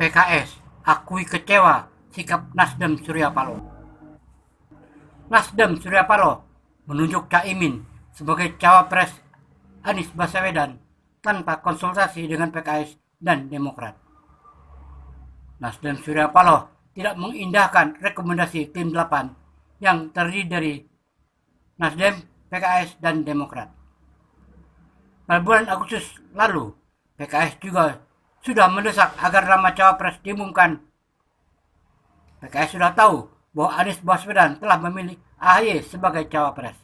PKS akui kecewa sikap Nasdem Surya Paloh. Nasdem Surya Paloh menunjuk Caimin sebagai cawapres Anies Baswedan tanpa konsultasi dengan PKS dan Demokrat. Nasdem Surya Paloh tidak mengindahkan rekomendasi tim 8 yang terdiri dari Nasdem, PKS, dan Demokrat. Pada bulan Agustus lalu, PKS juga sudah mendesak agar nama cawapres diumumkan. PKS sudah tahu bahwa Anies Baswedan telah memilih AHY sebagai cawapres.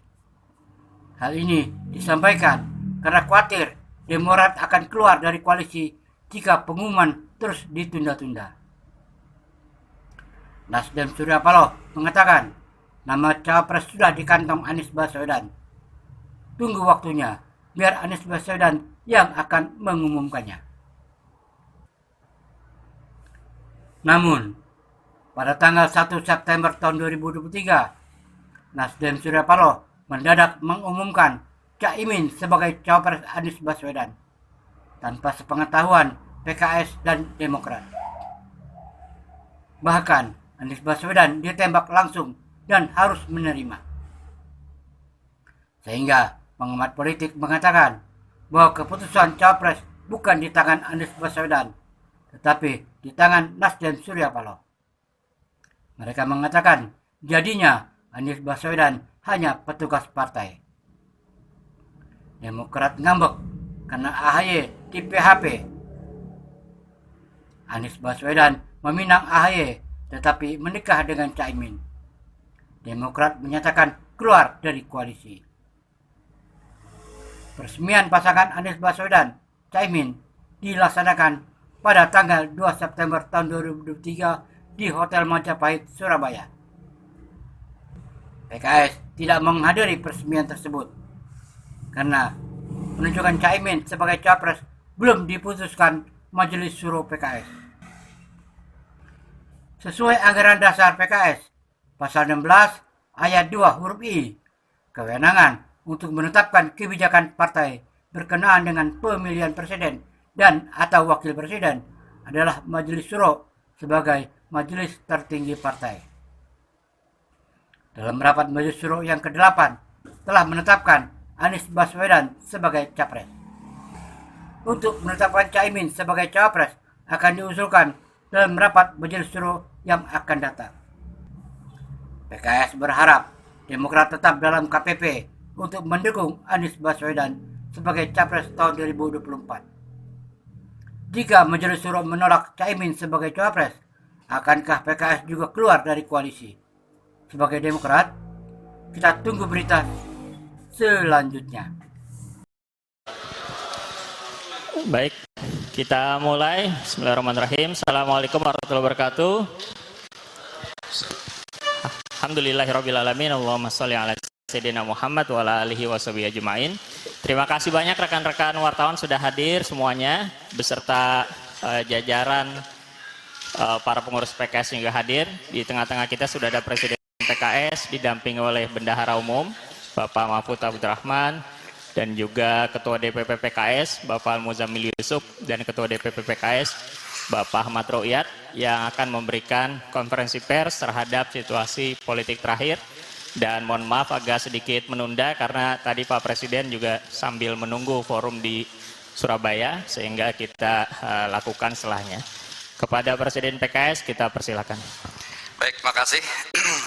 Hal ini disampaikan karena khawatir Demokrat akan keluar dari koalisi jika pengumuman terus ditunda-tunda. Nasdem Surya Paloh mengatakan nama cawapres sudah di kantong Anies Baswedan. Tunggu waktunya, biar Anies Baswedan yang akan mengumumkannya. Namun, pada tanggal 1 September tahun 2023, Nasdem Surya Paloh mendadak mengumumkan Caimin sebagai cawapres Anies Baswedan tanpa sepengetahuan PKS dan Demokrat. Bahkan Anies Baswedan ditembak langsung dan harus menerima. Sehingga pengamat politik mengatakan bahwa keputusan cawapres bukan di tangan Anies Baswedan, tetapi di tangan Nasdem Surya Paloh. Mereka mengatakan jadinya Anies Baswedan hanya petugas partai. Demokrat ngambek karena AHY di PHP. Anies Baswedan meminang AHY tetapi menikah dengan Caimin. Demokrat menyatakan keluar dari koalisi. Peresmian pasangan Anies Baswedan Caimin dilaksanakan pada tanggal 2 September tahun 2023 di Hotel Majapahit, Surabaya. PKS tidak menghadiri peresmian tersebut karena penunjukan Caimin sebagai capres belum diputuskan Majelis Syuro PKS. Sesuai anggaran dasar PKS, pasal 16 ayat 2 huruf I, kewenangan untuk menetapkan kebijakan partai berkenaan dengan pemilihan presiden dan atau wakil presiden adalah Majelis Syuro sebagai majelis tertinggi partai. Dalam rapat Majelis Syuro yang ke-8 telah menetapkan Anies Baswedan sebagai capres. Untuk menetapkan Caimin sebagai cawapres akan diusulkan dalam rapat Majelis Syuro yang akan datang. PKS berharap Demokrat tetap dalam KPP untuk mendukung Anies Baswedan sebagai capres tahun 2024. Jika Majelis Syuro menolak Caimin sebagai cawapres, akankah PKS juga keluar dari koalisi? Sebagai Demokrat, kita tunggu berita selanjutnya. Baik, kita mulai. Bismillahirrahmanirrahim. Assalamualaikum warahmatullahi wabarakatuh. Alhamdulillahirrahmanirrahim. Allahumma sholli ala Sayyidina Muhammad wa ala alihi wa sahbihi ajma'in. Terima kasih banyak rekan-rekan wartawan sudah hadir semuanya, beserta jajaran para pengurus PKS yang juga hadir. Di tengah-tengah kita sudah ada Presiden PKS didampingi oleh Bendahara Umum Bapak Mahfud Abdurrahman, dan juga Ketua DPP PKS Bapak Al-Muzammil Yusuf dan Ketua DPP PKS Bapak Ahmad Ru'yat yang akan memberikan konferensi pers terhadap situasi politik terakhir. Dan mohon maaf agak sedikit menunda karena tadi Pak Presiden juga sambil menunggu forum di Surabaya sehingga kita lakukan setelahnya. Kepada Presiden PKS kita persilakan. Baik, makasih.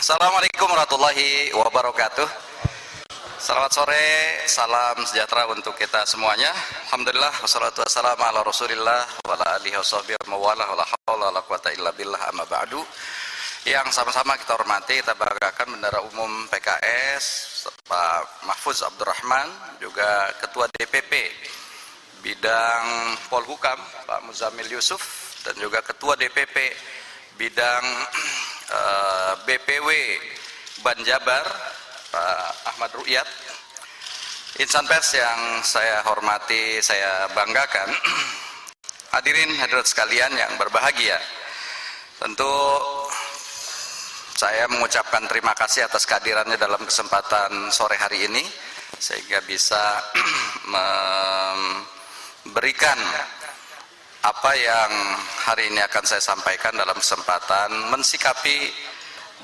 Assalamualaikum warahmatullahi wabarakatuh. Selamat sore, salam sejahtera untuk kita semuanya. Alhamdulillah, wassalatu wassalamu ala rasulillah wa ala alihi wasahbihi wa wala wa la hawla wa la quwata illa billah amma ba'du. Yang sama-sama kita hormati, kita banggakan Bendahara Umum PKS Pak Mahfuz Abdurrahman, juga Ketua DPP Bidang Polhukam Pak Muzammil Yusuf, dan juga Ketua DPP Bidang BPW Banjabar Pak Ahmad Ru'yat, insan pers yang saya hormati, saya banggakan, hadirin hadirat sekalian yang berbahagia. Tentu saya mengucapkan terima kasih atas kehadirannya dalam kesempatan sore hari ini, sehingga bisa memberikan apa yang hari ini akan saya sampaikan dalam kesempatan mensikapi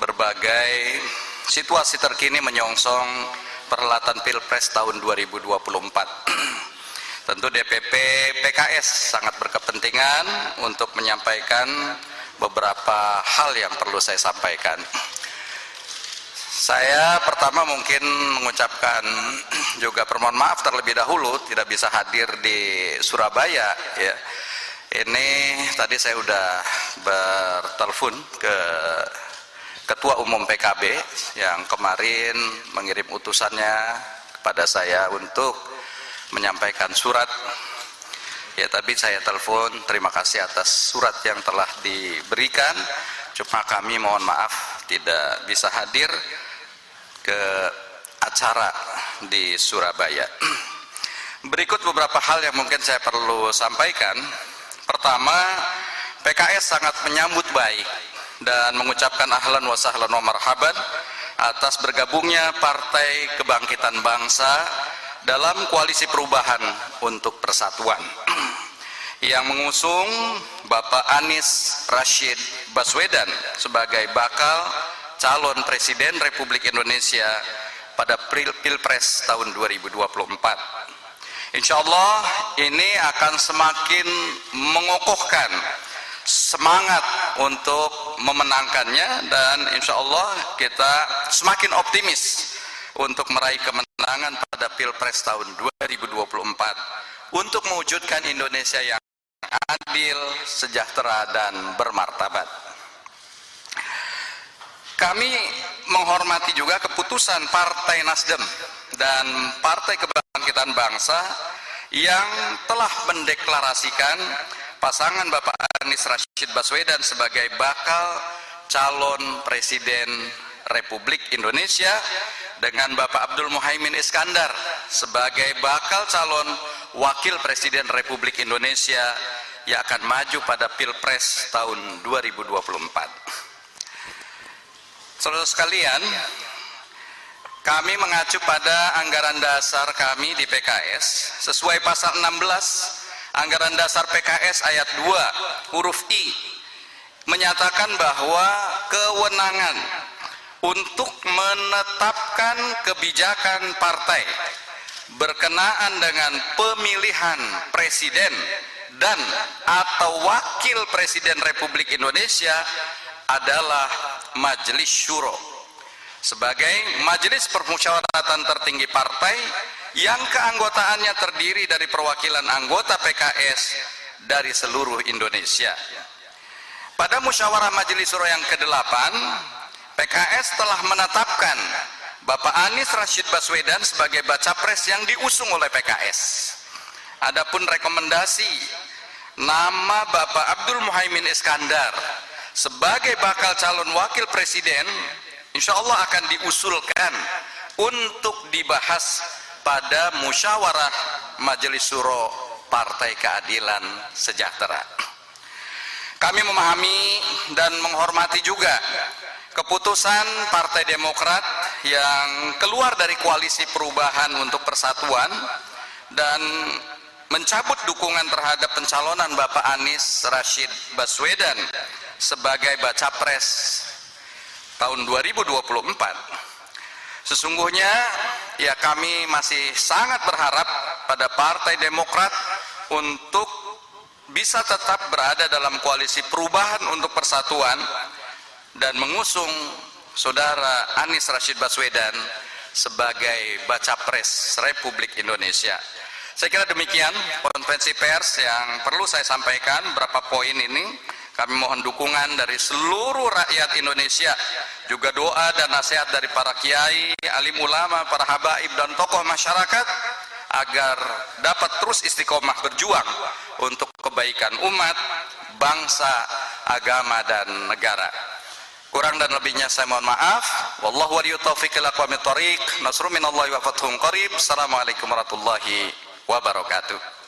berbagai situasi terkini menyongsong perhelatan Pilpres tahun 2024. Tentu DPP PKS sangat berkepentingan untuk menyampaikan beberapa hal yang perlu saya sampaikan. Saya pertama mungkin mengucapkan juga permohonan maaf terlebih dahulu tidak bisa hadir di Surabaya ya. Ini tadi saya sudah bertelepon ke Ketua Umum PKB yang kemarin mengirim utusannya kepada saya untuk menyampaikan surat. Ya, tapi saya telepon terima kasih atas surat yang telah diberikan. Cuma kami mohon maaf tidak bisa hadir ke acara di Surabaya. Berikut beberapa hal yang mungkin saya perlu sampaikan. Pertama, PKS sangat menyambut baik dan mengucapkan ahlan wa sahlan wa marhaban atas bergabungnya Partai Kebangkitan Bangsa dalam koalisi perubahan untuk persatuan yang mengusung Bapak Anies Rashid Baswedan sebagai bakal calon Presiden Republik Indonesia pada Pilpres tahun 2024. Insya Allah ini akan semakin mengokohkan semangat untuk memenangkannya dan insya Allah kita semakin optimis untuk meraih kemenangan pada Pilpres tahun 2024 untuk mewujudkan Indonesia yang adil, sejahtera, dan bermartabat. Kami menghormati juga keputusan Partai Nasdem dan Partai Kebangkitan Bangsa yang telah mendeklarasikan pasangan Bapak Anies Rashid Baswedan sebagai bakal calon Presiden Republik Indonesia dengan Bapak Abdul Muhaimin Iskandar sebagai bakal calon Wakil Presiden Republik Indonesia yang akan maju pada Pilpres tahun 2024. Saudara sekalian, kami mengacu pada anggaran dasar kami di PKS sesuai pasal 16 anggaran dasar PKS ayat 2 huruf I menyatakan bahwa kewenangan untuk menetapkan kebijakan partai berkenaan dengan pemilihan presiden dan atau wakil presiden Republik Indonesia adalah Majelis Syuro sebagai majelis permusyawaratan tertinggi partai yang keanggotaannya terdiri dari perwakilan anggota PKS dari seluruh Indonesia. Pada musyawarah Majelis Syuro yang ke-8, PKS telah menetapkan Bapak Anies Rashid Baswedan sebagai baca pres yang diusung oleh PKS. Adapun rekomendasi nama Bapak Abdul Muhaimin Iskandar sebagai bakal calon wakil presiden insya Allah akan diusulkan untuk dibahas pada musyawarah Majelis Syuro Partai Keadilan Sejahtera. Kami memahami dan menghormati juga keputusan Partai Demokrat yang keluar dari koalisi perubahan untuk persatuan dan mencabut dukungan terhadap pencalonan Bapak Anies Rashid Baswedan sebagai baca pres tahun 2024. Sesungguhnya ya kami masih sangat berharap pada Partai Demokrat untuk bisa tetap berada dalam koalisi perubahan untuk persatuan dan mengusung saudara Anies Rashid Baswedan sebagai baca pres Republik Indonesia. Saya kira demikian konferensi pers yang perlu saya sampaikan. Berapa poin ini kami mohon dukungan dari seluruh rakyat Indonesia, juga doa dan nasihat dari para kiai, alim ulama, para habaib dan tokoh masyarakat agar dapat terus istiqomah berjuang untuk kebaikan umat, bangsa, agama, dan negara. Kurang dan lebihnya saya mohon maaf. Wallahu waliyut taufiq ila aqwamit thoriq. Nasrun minallahi wa fathun qarib. Assalamualaikum warahmatullahi wabarakatuh.